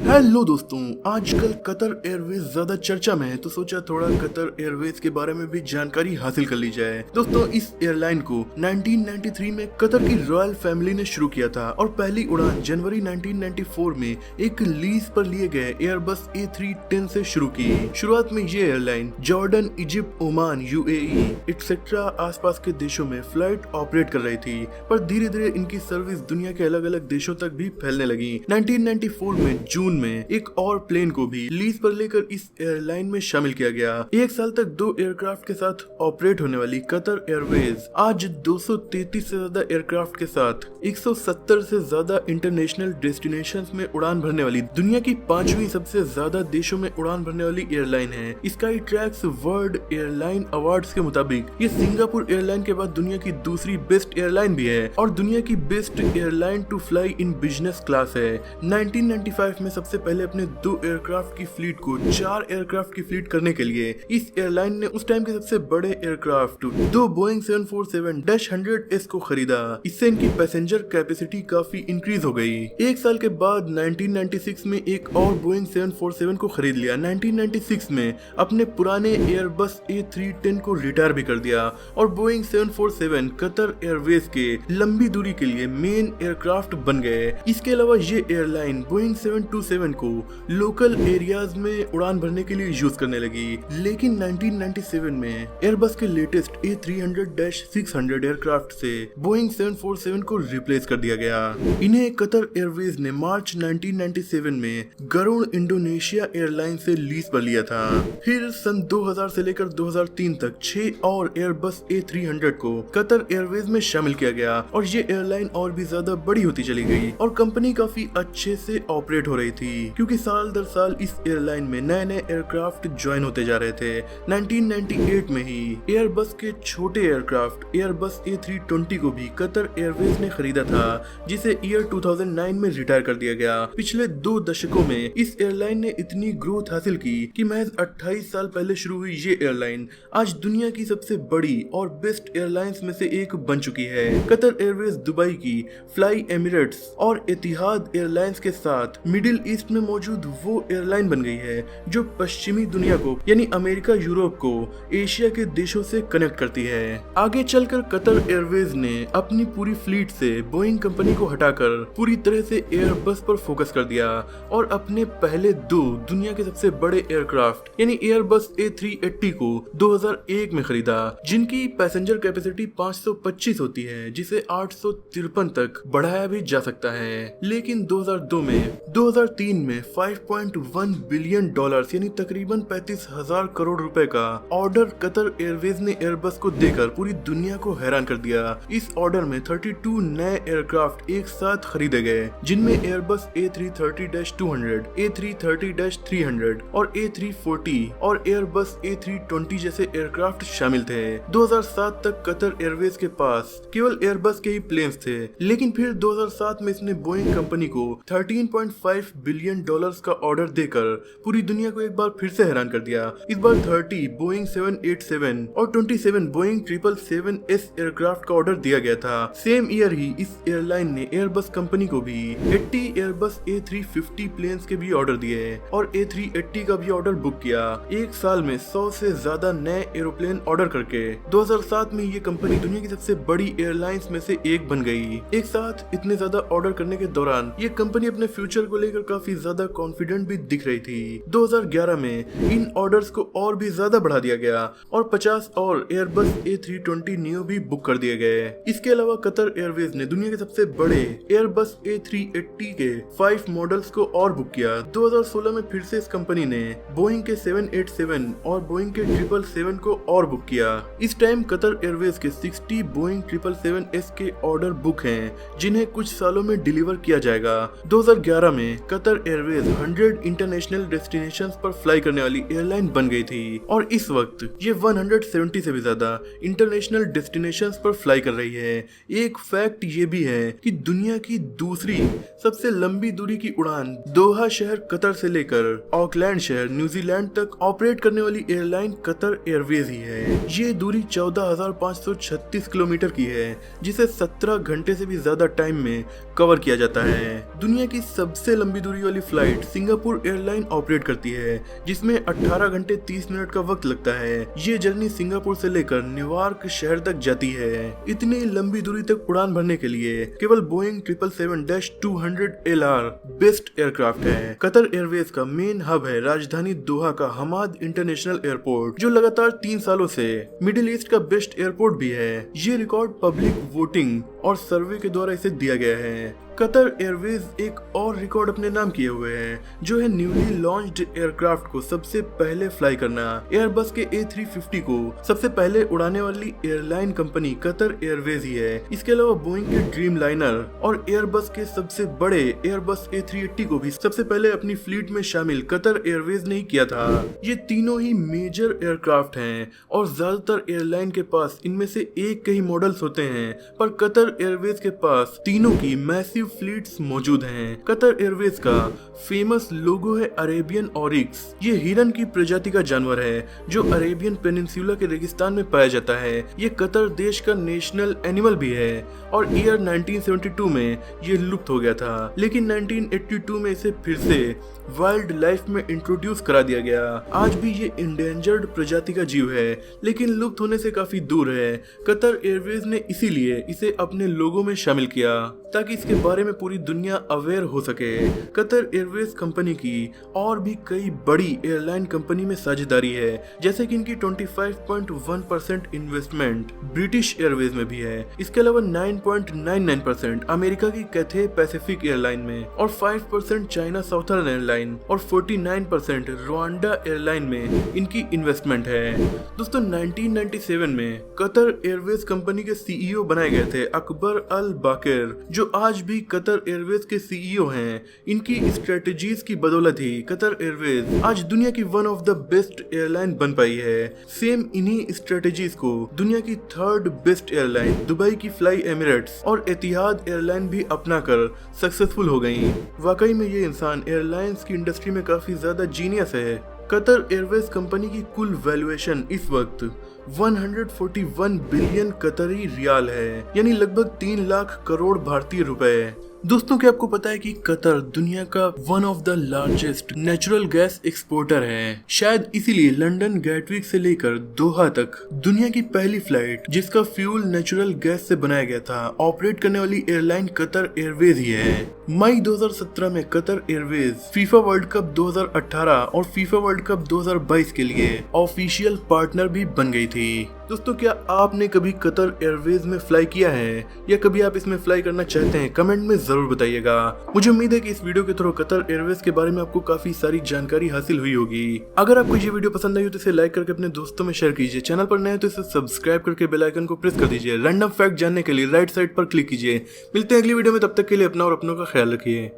Hello दोस्तों, आजकल Qatar Airways ज्यादा चर्चा में है तो सोचा थोड़ा कतर एयरवेज के बारे में भी जानकारी हासिल कर ली जाए। दोस्तों, इस एयरलाइन को 1993 में कतर की रॉयल फैमिली ने शुरू किया था और पहली उड़ान जनवरी 1994 में एक लीज पर लिए गए एयरबस A310 से शुरू की। शुरुआत में ये airline Jordan, Egypt, Oman, UAE etcetera आसपास के देशों में फ्लाइट ऑपरेट कर रही थी, पर धीरे धीरे इनकी सर्विस दुनिया के अलग अलग देशों तक भी फैलने लगी। 1994 में जून में एक और प्लेन को भी लीज पर लेकर इस एयरलाइन में शामिल किया गया। एक साल तक 2 एयरक्राफ्ट के साथ ऑपरेट होने वाली कतर एयरवेज आज 233 से ज्यादा एयरक्राफ्ट के साथ 170 से ज्यादा इंटरनेशनल डेस्टिनेशंस में उड़ान भरने वाली दुनिया की 5वीं सबसे ज्यादा देशों में उड़ान भरने वाली एयरलाइन है। Sky tracks world airline awards के मुताबिक ये सिंगापुर एयरलाइन के बाद दुनिया की दूसरी बेस्ट एयरलाइन भी है और दुनिया की best airline to fly in business class है। 1995 में सबसे पहले अपने 2 एयरक्राफ्ट की फ्लीट को 4 एयरक्राफ्ट की फ्लीट करने के लिए इस एयरलाइन ने उस टाइम के सबसे बड़े एयरक्राफ्ट 2 बोइंग 747-100S को खरीदा। इससे इनकी पैसेंजर कैपेसिटी काफी इंक्रीज हो गई। एक साल के बाद 1996 में एक और बोइंग 747 को खरीद लिया। 1996 में अपने पुराने एयरबस A310 को रिटायर भी कर दिया और बोइंग 747 कतर एयरवेज के लंबी दूरी के लिए मेन एयरक्राफ्ट बन गए। इसके अलावा ये एयरलाइन बोइंग 727 को लोकल एरियाज में उड़ान भरने के लिए यूज करने लगी, लेकिन 1997 में एयरबस के लेटेस्ट A300-600 एयरक्राफ्ट से बोइंग 747 को रिप्लेस कर दिया गया। इन्हें कतर एयरवेज ने मार्च 1997 में गरुड़ इंडोनेशिया एयरलाइन से लीज पर लिया था। फिर सन 2000 से लेकर 2003 तक 6 और एयरबस A300 को कतर एयरवेज में शामिल किया गया और ये एयरलाइन और भी ज्यादा बड़ी होती चली गई और कंपनी काफी अच्छे से ऑपरेट हो रही थी, क्योंकि साल दर साल इस एयरलाइन में नए नए एयरक्राफ्ट ज्वाइन होते जा रहे थे। 1998 में ही एयरबस के छोटे एयरक्राफ्ट एयरबस A320 को भी कतर एयरवेज ने खरीदा था, जिसे ईयर 2009 में रिटायर कर दिया गया। पिछले 2 दशकों में इस एयरलाइन ने इतनी ग्रोथ हासिल की कि महज 28 साल पहले शुरू हुई ये एयरलाइन आज दुनिया की सबसे बड़ी और बेस्ट एयरलाइंस में से एक बन चुकी है। कतर एयरवेज दुबई की फ्लाई एमिरेट्स और एतिहाद एयरलाइंस के साथ मिडिल ईस्ट में मौजूद वो एयरलाइन बन गई है जो पश्चिमी दुनिया को यानी अमेरिका, यूरोप को एशिया के देशों से कनेक्ट करती है। आगे चलकर कतर एयरवेज ने अपनी पूरी फ्लीट से बोइंग कंपनी को हटाकर पूरी तरह से एयरबस पर फोकस कर दिया और अपने पहले 2 दुनिया के सबसे बड़े एयरक्राफ्ट यानी एयरबस A380 को 2001 में खरीदा, जिनकी पैसेंजर कैपेसिटी 525 होती है, जिसे 853 तक बढ़ाया भी जा सकता है। लेकिन 2003 में $5.1 बिलियन यानी तकरीबन 35,000 करोड़ रुपए का ऑर्डर कतर एयरवेज ने एयरबस को देकर पूरी दुनिया को हैरान कर दिया। इस ऑर्डर में 32 नए एयरक्राफ्ट एक साथ खरीदे गए, जिनमें एयरबस A330-200, A330-300 और A340 और एयरबस A320 जैसे एयरक्राफ्ट शामिल थे। 2007 तक कतर एयरवेज के पास केवल एयरबस के ही प्लेन्स थे, लेकिन फिर 2007 में इसने बोइंग कंपनी को $13.5 बिलियन का ऑर्डर देकर पूरी दुनिया को एक बार फिर से हैरान कर दिया। इस बार 30 बोइंग 787 और 27 बोइंग 777S एयरक्राफ्ट का ऑर्डर दिया गया था। सेम ईयर ही इस एयरलाइन ने एयरबस कंपनी को भी 80 एयरबस A350 प्लेन्स के भी ऑर्डर दिए और A380 का भी ऑर्डर बुक किया। एक साल में 100 से ज्यादा नए एरोप्लेन ऑर्डर करके 2007 में ये कंपनी दुनिया की सबसे बड़ी एयरलाइंस में से एक बन गई। एक साथ इतने ज्यादा ऑर्डर करने के दौरान ये कंपनी अपने फ्यूचर को लेकर काफी ज्यादा कॉन्फिडेंट भी दिख रही थी। 2011 में इन ऑर्डर्स को और भी ज्यादा बढ़ा दिया गया और 50 और एयरबस A320 न्यू भी बुक कर दिए गए। इसके अलावा कतर एयरवेज ने दुनिया के सबसे बड़े एयरबस A380 के 5 मॉडल्स को और बुक किया। 2016 में फिर से इस कंपनी ने बोइंग के 787 और बोइंग के 777 को और बुक किया। इस टाइम कतर एयरवेज के 60 बोइंग 777S के ऑर्डर बुक हैं, जिन्हें कुछ सालों में डिलीवर किया जाएगा। 2011 में कतर एयरवेज 100 इंटरनेशनल डेस्टिनेशंस पर फ्लाई करने वाली एयरलाइन बन गई थी और इस वक्त ये 170 से भी ज्यादा इंटरनेशनल डेस्टिनेशंस पर फ्लाई कर रही है। एक फैक्ट ये भी है कि दुनिया की दूसरी सबसे लंबी दूरी की उड़ान दोहा शहर कतर से लेकर ऑकलैंड शहर न्यूजीलैंड तक ऑपरेट करने वाली एयरलाइन कतर एयरवेज ही है। ये दूरी 14,536 किलोमीटर की है, जिसे 17 घंटे से भी ज्यादा टाइम में कवर किया जाता है। दुनिया की सबसे लंबी दूरी दूरी वाली फ्लाइट सिंगापुर एयरलाइन ऑपरेट करती है, जिसमें 18 घंटे 30 मिनट का वक्त लगता है। ये जर्नी सिंगापुर से लेकर न्यूयॉर्क शहर तक जाती है। इतनी लंबी दूरी तक उड़ान भरने के लिए केवल बोइंग 777-200 LR बेस्ट एयरक्राफ्ट है। कतर एयरवेज का मेन हब है राजधानी दोहा का हमाद इंटरनेशनल एयरपोर्ट, जो लगातार 3 सालों से मिडिल ईस्ट का बेस्ट एयरपोर्ट भी है। ये रिकॉर्ड पब्लिक वोटिंग और सर्वे के द्वारा इसे दिया गया है। कतर एयरवेज एक और रिकॉर्ड अपने नाम किए हुए है, जो है न्यूली लॉन्च्ड एयरक्राफ्ट को सबसे पहले फ्लाई करना। एयरबस के A350 को सबसे पहले उड़ाने वाली एयरलाइन कंपनी कतर एयरवेज ही है। इसके अलावा बोइंग के ड्रीम लाइनर और एयरबस के सबसे बड़े एयरबस A380 को भी सबसे पहले अपनी फ्लीट में शामिल कतर एयरवेज ने ही किया था। ये तीनों ही मेजर एयरक्राफ्ट हैं और ज्यादातर एयरलाइन के पास इनमें से एक के ही मॉडल्स होते हैं, पर कतर एयरवेज के पास तीनों की मैसिव फ्लीट्स मौजूद हैं। कतर एयरवेज का फेमस लोगो है अरेबियन ऑरिक्स। ये हिरन की प्रजाति का जानवर है जो अरेबियन पेनिनसुला के रेगिस्तान में पाया जाता है। ये कतर देश का नेशनल एनिमल भी है और ईयर 1972 में ये लुप्त हो गया था, लेकिन 1982 में इसे फिर से वाइल्ड लाइफ में इंट्रोड्यूस करा दिया गया। आज भी ये इंडेंजर्ड प्रजाति का जीव है, लेकिन लुप्त होने से काफी दूर है। कतर एयरवेज ने इसीलिए इसे अपने लोगो में शामिल किया ताकि इसके बारे में पूरी दुनिया अवेयर हो सके। कतर एयरवेज कंपनी की और भी कई बड़ी एयरलाइन कंपनी में साझेदारी है, जैसे कि इनकी 25.1% इन्वेस्टमेंट ब्रिटिश एयरवेज में भी है। इसके अलावा 9.99% अमेरिका की कैथे पैसिफिक एयरलाइन में और 5% चाइना साउथर्न एयरलाइन और 49% रवांडा एयरलाइन में इनकी इन्वेस्टमेंट है। दोस्तों 1997 में कतर एयरवेज कंपनी के CEO बनाए गए थे अकबर अल बाकर, जो आज भी कतर एयरवेज के CEO हैं। इनकी स्ट्रेटजीज की बदौलत ही कतर एयरवेज आज दुनिया की one of the best airline बन पाई है। सेम इन्हीं स्ट्रेटजीज को दुनिया की 3rd बेस्ट एयरलाइन दुबई की फ्लाई एमिरेट्स और एतिहाद एयरलाइन भी अपना कर सक्सेसफुल हो गई। वाकई में ये इंसान एयरलाइंस की इंडस्ट्री में काफी ज्यादा जीनियस है। कतर एयरवेज कंपनी की कुल वैल्यूएशन इस वक्त 141 बिलियन कतरी रियाल है, यानी लगभग 3 लाख करोड़ भारतीय रुपए। दोस्तों क्या आपको पता है कि कतर दुनिया का one of the largest natural gas exporter है। शायद इसीलिए लंदन गैटविक से लेकर दोहा तक दुनिया की पहली फ्लाइट जिसका फ्यूल नेचुरल गैस से बनाया गया था ऑपरेट करने वाली एयरलाइन कतर एयरवेज ही है। मई 2017 में Qatar Airways FIFA world cup 2018 और फीफा वर्ल्ड कप 2022 के लिए ऑफिशियल पार्टनर भी बन गई थी। दोस्तों क्या आपने कभी कतर एयरवेज में फ्लाई किया है या कभी आप इसमें फ्लाई करना चाहते हैं? कमेंट में जरूर बताइएगा। मुझे उम्मीद है कि इस वीडियो के थ्रू कतर एयरवेज के बारे में आपको काफी सारी जानकारी हासिल हुई होगी। अगर आपको ये वीडियो पसंद आई हो तो इसे लाइक करके अपने दोस्तों में शेयर कीजिए। चैनल पर नए हैं तो इसे सब्सक्राइब करके बेल आइकन को प्रेस कर दीजिए। रैंडम फैक्ट जानने के लिए राइट साइड पर क्लिक कीजिए। मिलते हैं अगली वीडियो में, तब तक के लिए अपना और अपनों का ख्याल रखिए।